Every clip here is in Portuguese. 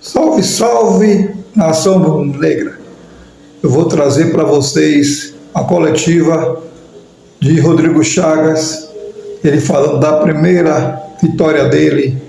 Salve, salve, nação negra. Eu vou trazer para vocês a coletiva de Rodrigo Chagas, ele falando da primeira vitória dele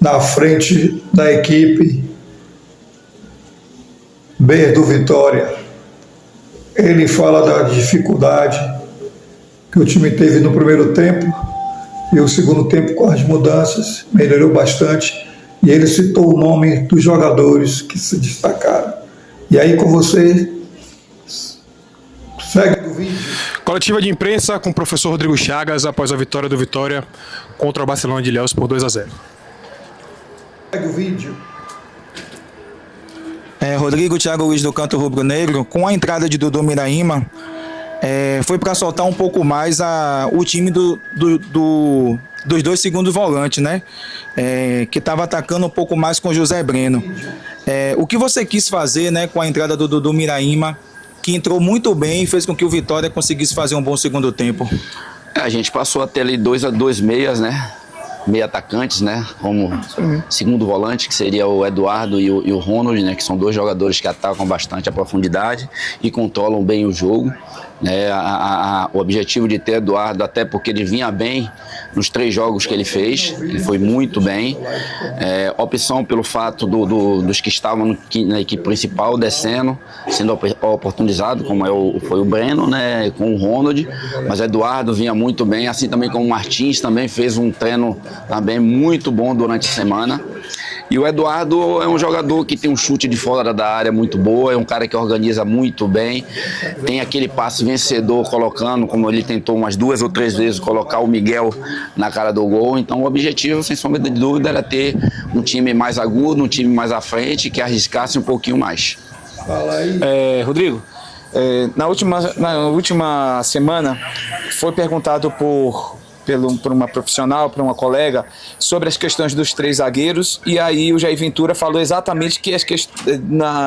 na frente da equipe B do Vitória. Ele fala da dificuldade que o time teve no primeiro tempo e o segundo tempo, com as mudanças, melhorou bastante. E ele citou o nome dos jogadores que se destacaram. E aí, com você, segue o vídeo. Coletiva de imprensa com o professor Rodrigo Chagas após a vitória do Vitória contra o Barcelona de Ilhéus por 2-0. Segue o vídeo. Rodrigo Thiago Luiz do Canto Rubro Negro, com a entrada de Dudu Miraíma, foi para soltar um pouco mais o time dos dois segundos volantes, né? Que estava atacando um pouco mais com o José Breno. O que você quis fazer, né, com a entrada do Dudu Miraíma, que entrou muito bem e fez com que o Vitória conseguisse fazer um bom segundo tempo? A gente passou a ter ali dois meias, né? Meia atacantes, né? Como segundo volante, que seria o Eduardo e o Ronald, né? Que são dois jogadores que atacam bastante a profundidade e controlam bem o jogo. O objetivo de ter Eduardo, até porque ele vinha bem nos 3 jogos que ele fez, ele foi muito bem. Opção pelo fato dos que estavam na equipe principal descendo, sendo oportunizado, como foi o Breno, né, com o Ronald, mas Eduardo vinha muito bem, assim também como o Martins, também fez um treino também muito bom durante a semana. E o Eduardo é um jogador que tem um chute de fora da área muito boa, é um cara que organiza muito bem, tem aquele passe vencedor colocando, como ele tentou umas 2 ou 3 vezes, colocar o Miguel na cara do gol. Então o objetivo, sem sombra de dúvida, era ter um time mais agudo, um time mais à frente, que arriscasse um pouquinho mais. Fala aí. Rodrigo, na última semana foi perguntado por uma profissional, por uma colega, sobre as questões dos 3 zagueiros, e aí o Jair Ventura falou exatamente que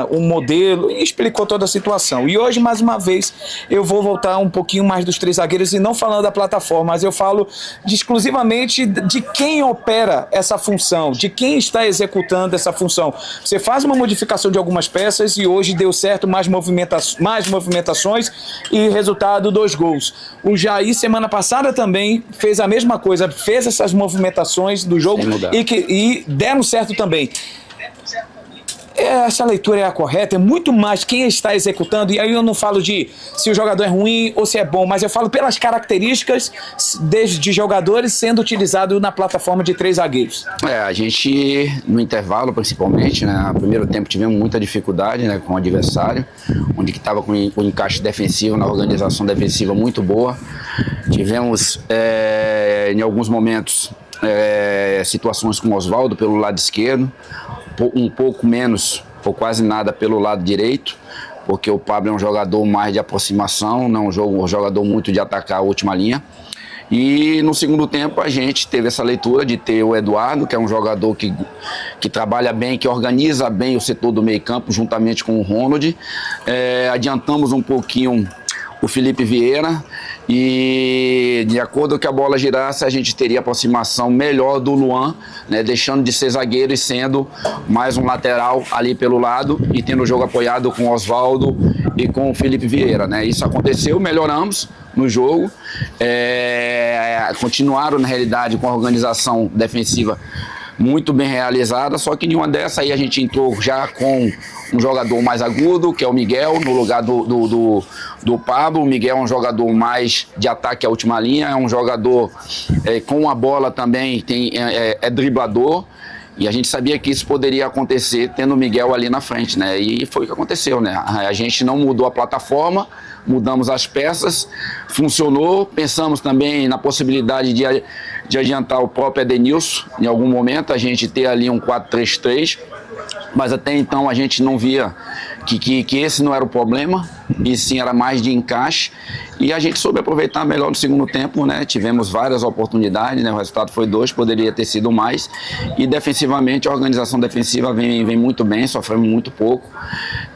o modelo, e explicou toda a situação. E hoje, mais uma vez, eu vou voltar um pouquinho mais dos 3 zagueiros, e não falando da plataforma, mas eu falo exclusivamente de quem opera essa função, de quem está executando essa função. Você faz uma modificação de algumas peças e hoje deu certo, mais movimentações e resultado 2 gols. O Jair, semana passada, também fez a mesma coisa, fez essas movimentações do jogo e deram certo também. Essa leitura é a correta, é muito mais quem está executando, e aí eu não falo de se o jogador é ruim ou se é bom, mas eu falo pelas características de jogadores sendo utilizados na plataforma de 3 zagueiros. A gente, no intervalo principalmente, né, no primeiro tempo tivemos muita dificuldade, né, com o adversário, onde que estava com o encaixe defensivo, na organização defensiva muito boa. Tivemos, em alguns momentos, situações com o Oswaldo pelo lado esquerdo, um pouco menos, ou quase nada pelo lado direito, porque o Pablo é um jogador mais de aproximação, não um jogador muito de atacar a última linha. E no segundo tempo a gente teve essa leitura de ter o Eduardo, que é um jogador que trabalha bem, que organiza bem o setor do meio campo, juntamente com o Ronald. Adiantamos um pouquinho o Felipe Vieira, e de acordo com que a bola girasse, a gente teria aproximação melhor do Luan, né, deixando de ser zagueiro e sendo mais um lateral ali pelo lado, e tendo o jogo apoiado com o Oswaldo e com o Felipe Vieira, né? Isso aconteceu, melhoramos no jogo, continuaram na realidade com a organização defensiva muito bem realizada, só que nenhuma dessa aí a gente entrou já com um jogador mais agudo, que é o Miguel, no lugar do Pablo. O Miguel é um jogador mais de ataque à última linha, é um jogador com a bola também, é driblador, e a gente sabia que isso poderia acontecer tendo o Miguel ali na frente, né? E foi o que aconteceu, né? A gente não mudou a plataforma, mudamos as peças, funcionou. Pensamos também na possibilidade de adiantar o próprio Edenilson, em algum momento, a gente ter ali um 4-3-3, mas até então a gente não via que esse não era o problema, e sim era mais de encaixe, e a gente soube aproveitar melhor no segundo tempo, né? Tivemos várias oportunidades, né? O resultado foi 2, poderia ter sido mais, e defensivamente a organização defensiva vem muito bem, sofremos muito pouco,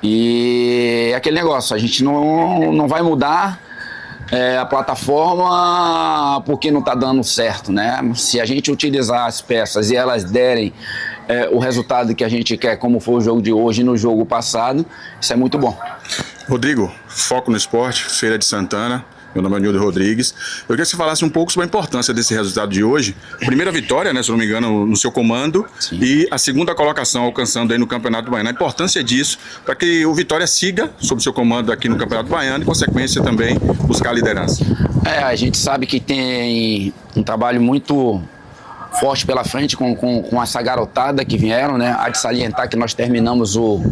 e é aquele negócio, a gente não vai mudar a plataforma porque não está dando certo, né? Se a gente utilizar as peças e elas derem o resultado que a gente quer, como foi o jogo de hoje e no jogo passado, isso é muito bom. Rodrigo, foco no esporte, Feira de Santana. Meu nome é Nildo Rodrigues. Eu queria que você falasse um pouco sobre a importância desse resultado de hoje. Primeira vitória, né, se não me engano, no seu comando. Sim. E a segunda colocação alcançando aí no Campeonato Baiano. A importância disso para que o Vitória siga sob seu comando aqui no Campeonato Baiano e, consequência, também buscar a liderança. A gente sabe que tem um trabalho muito forte pela frente com essa garotada que vieram, né? Há de salientar que nós terminamos o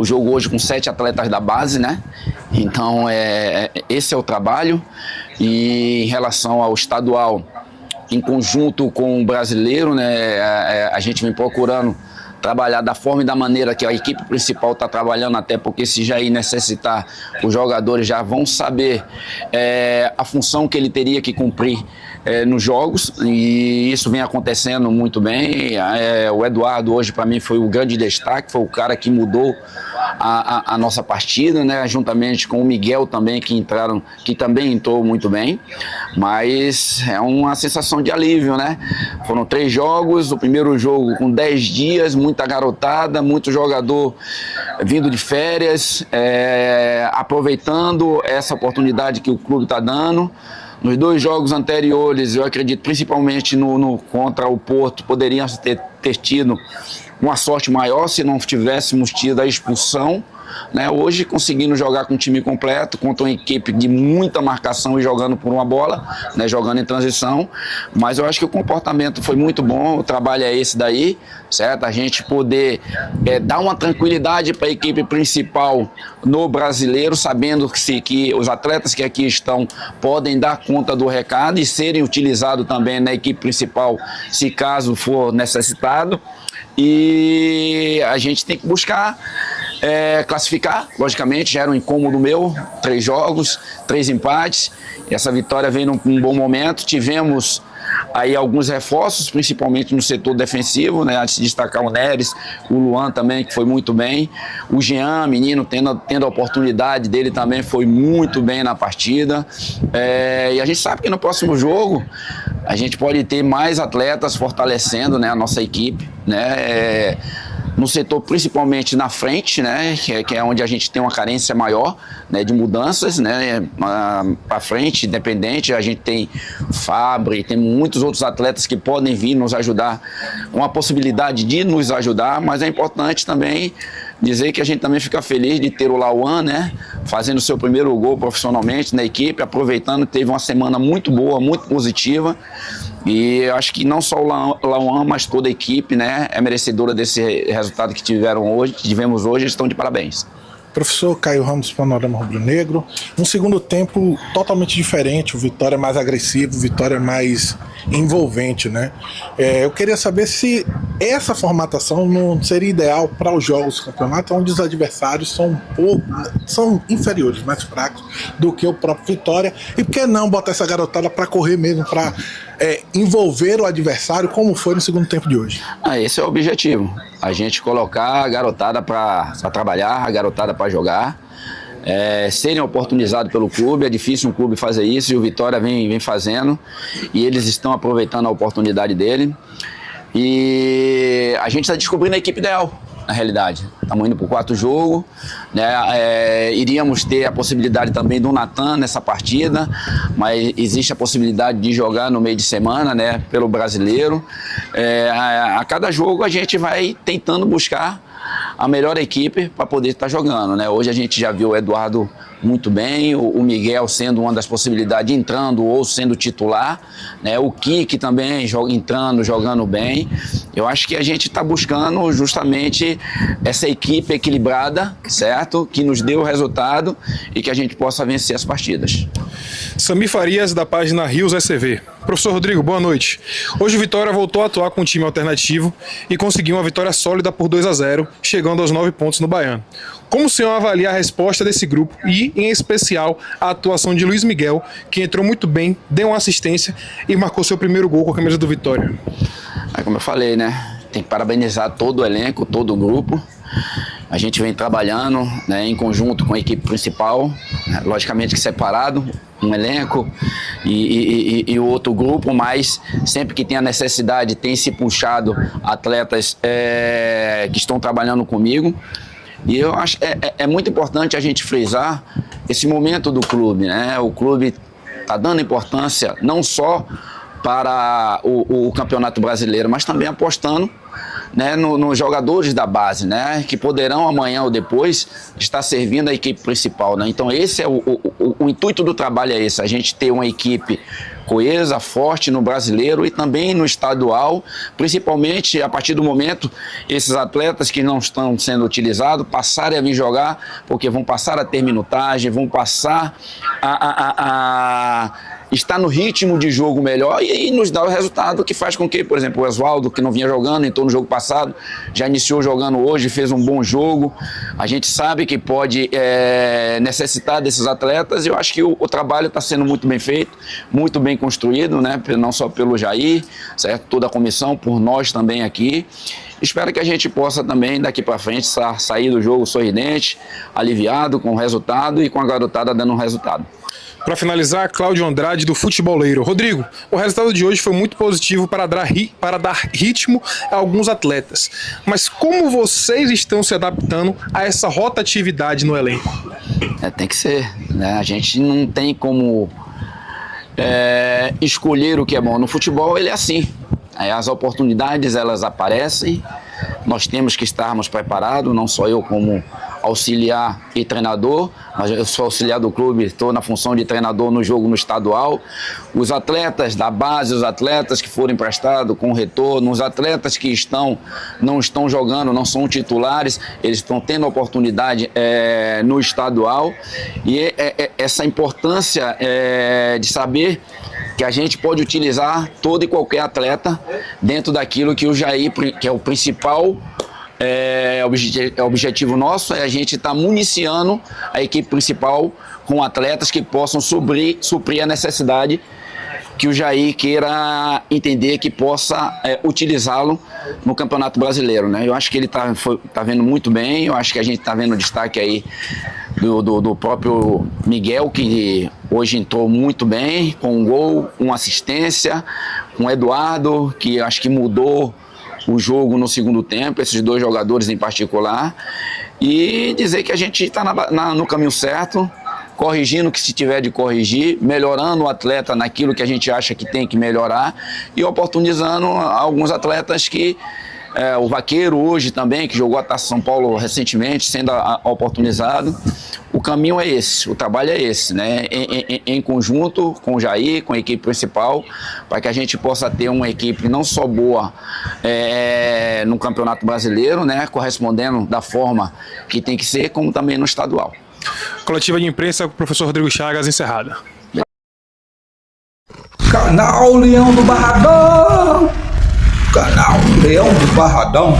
jogo hoje com 7 atletas da base, né? Então, esse é o trabalho. E em relação ao estadual, em conjunto com o brasileiro, né? A gente vem procurando trabalhar da forma e da maneira que a equipe principal está trabalhando, até porque se já ir necessitar, os jogadores já vão saber a função que ele teria que cumprir nos jogos, e isso vem acontecendo muito bem. O Eduardo hoje para mim foi o grande destaque, foi o cara que mudou a nossa partida, né? Juntamente com o Miguel também, que também entrou muito bem, mas é uma sensação de alívio, né? Foram 3 jogos, o primeiro jogo com 10 dias, muita garotada, muito jogador vindo de férias, aproveitando essa oportunidade que o clube está dando. Nos 2 jogos anteriores, eu acredito, principalmente contra o Porto, poderíamos ter tido uma sorte maior se não tivéssemos tido a expulsão, né? Hoje, conseguindo jogar com o time completo, contra uma equipe de muita marcação e jogando por uma bola, né? Jogando em transição, mas eu acho que o comportamento foi muito bom, o trabalho é esse daí, certo? A gente poder dar uma tranquilidade para a equipe principal no brasileiro, sabendo que os atletas que aqui estão podem dar conta do recado e serem utilizados também na equipe principal, se caso for necessitado. E a gente tem que buscar classificar, logicamente, já era um incômodo meu, 3 jogos, 3 empates, essa vitória veio num bom momento. Tivemos aí alguns reforços, principalmente no setor defensivo, né? Antes de destacar o Neres, o Luan também, que foi muito bem, o Jean, menino, tendo a oportunidade dele também, foi muito bem na partida, e a gente sabe que no próximo jogo a gente pode ter mais atletas fortalecendo, né, a nossa equipe, né? No setor principalmente na frente, né, que é onde a gente tem uma carência maior, né, de mudanças, né, para frente, independente, a gente tem Fabri, tem muitos outros atletas que podem vir nos ajudar, com a possibilidade de nos ajudar, mas é importante também dizer que a gente também fica feliz de ter o Lauan, né, fazendo seu primeiro gol profissionalmente na equipe, aproveitando, teve uma semana muito boa, muito positiva. E eu acho que não só o Lauan, mas toda a equipe, né, é merecedora desse resultado que tivemos hoje, estão de parabéns. Professor Caio Ramos, Panorama Rubro-Negro. Um segundo tempo totalmente diferente, o Vitória mais agressivo, o Vitória mais envolvente, né? Eu queria saber se essa formatação não seria ideal para os jogos do campeonato, onde os adversários são inferiores, mais fracos do que o próprio Vitória. E por que não botar essa garotada para correr mesmo, para envolver o adversário, como foi no segundo tempo de hoje? Esse é o objetivo, a gente colocar a garotada para trabalhar, a garotada para jogar, serem oportunizados pelo clube. É difícil um clube fazer isso e o Vitória vem fazendo, e eles estão aproveitando a oportunidade dele, e a gente está descobrindo a equipe ideal. Na realidade, estamos indo para o 4º jogo, né? Iríamos ter a possibilidade também do Natan nessa partida, mas existe a possibilidade de jogar no meio de semana, né? Pelo brasileiro. A cada jogo a gente vai tentando buscar a melhor equipe para poder estar jogando, né? Hoje a gente já viu o Eduardo muito bem, o Miguel sendo uma das possibilidades, entrando ou sendo titular, né? O Kiki também jogando bem. Eu acho que a gente está buscando justamente essa equipe equilibrada, certo? Que nos dê o resultado e que a gente possa vencer as partidas. Samir Farias, da página Rios SCV. Professor Rodrigo, boa noite. Hoje o Vitória voltou a atuar com um time alternativo e conseguiu uma vitória sólida por 2-0, chegando aos 9 pontos no Baiano. Como o senhor avalia a resposta desse grupo e, em especial, a atuação de Luiz Miguel, que entrou muito bem, deu uma assistência e marcou seu primeiro gol com a camisa do Vitória? Como eu falei, né? Tem que parabenizar todo o elenco, todo o grupo. A gente vem trabalhando, né, em conjunto com a equipe principal, né, logicamente que separado, um elenco e outro grupo, mas sempre que tem a necessidade, tem se puxado atletas que estão trabalhando comigo. E eu acho é muito importante a gente frisar esse momento do clube, né? O clube está dando importância não só para o Campeonato Brasileiro, mas também apostando, né, nos jogadores da base, né, que poderão amanhã ou depois estar servindo a equipe principal, né? Então esse é o intuito do trabalho, é esse, a gente ter uma equipe coesa, forte no brasileiro e também no estadual, principalmente a partir do momento esses atletas que não estão sendo utilizados passarem a vir jogar, porque vão passar a ter minutagem, vão passar a estar no ritmo de jogo melhor e nos dá o resultado que faz com que, por exemplo, o Oswaldo, que não vinha jogando, entrou no jogo passado, já iniciou jogando hoje, fez um bom jogo. A gente sabe que pode necessitar desses atletas e eu acho que o trabalho está sendo muito bem feito, muito bem construído, né? Não só pelo Jair, certo? Toda a comissão, por nós também aqui. Espero que a gente possa também, daqui para frente, sair do jogo sorridente, aliviado com o resultado e com a garotada dando um resultado. Para finalizar, Cláudio Andrade, do Futeboleiro. Rodrigo, o resultado de hoje foi muito positivo para dar ritmo a alguns atletas. Mas como vocês estão se adaptando a essa rotatividade no elenco? Tem que ser, né? A gente não tem como escolher o que é bom. No futebol ele é assim. As oportunidades elas aparecem, nós temos que estarmos preparados, não só eu como auxiliar e treinador, mas eu sou auxiliar do clube, estou na função de treinador no jogo no estadual. Os atletas da base, os atletas que foram emprestados com retorno, os atletas que não estão jogando, não são titulares, eles estão tendo oportunidade no estadual. E essa importância de saber que a gente pode utilizar todo e qualquer atleta dentro daquilo que o Jair, que é o principal objetivo nosso, é a gente estar municiando a equipe principal com atletas que possam suprir a necessidade que o Jair queira entender que possa utilizá-lo no Campeonato Brasileiro, né? Eu acho que ele tá vendo muito bem, eu acho que a gente está vendo o destaque aí do próprio Miguel, que hoje entrou muito bem, com um gol, uma assistência, com o Eduardo, que acho que mudou o jogo no segundo tempo, esses dois jogadores em particular, e dizer que a gente está no caminho certo, corrigindo o que se tiver de corrigir, melhorando o atleta naquilo que a gente acha que tem que melhorar e oportunizando alguns atletas que o Vaqueiro hoje também, que jogou a Taça São Paulo recentemente, sendo oportunizado. O caminho é esse, o trabalho é esse, né? Em conjunto com o Jair, com a equipe principal, para que a gente possa ter uma equipe não só boa no Campeonato Brasileiro, né? Correspondendo da forma que tem que ser, como também no estadual. Coletiva de imprensa com o professor Rodrigo Chagas, encerrada. Canal Leão do Barradão. Canal Leão do Barradão.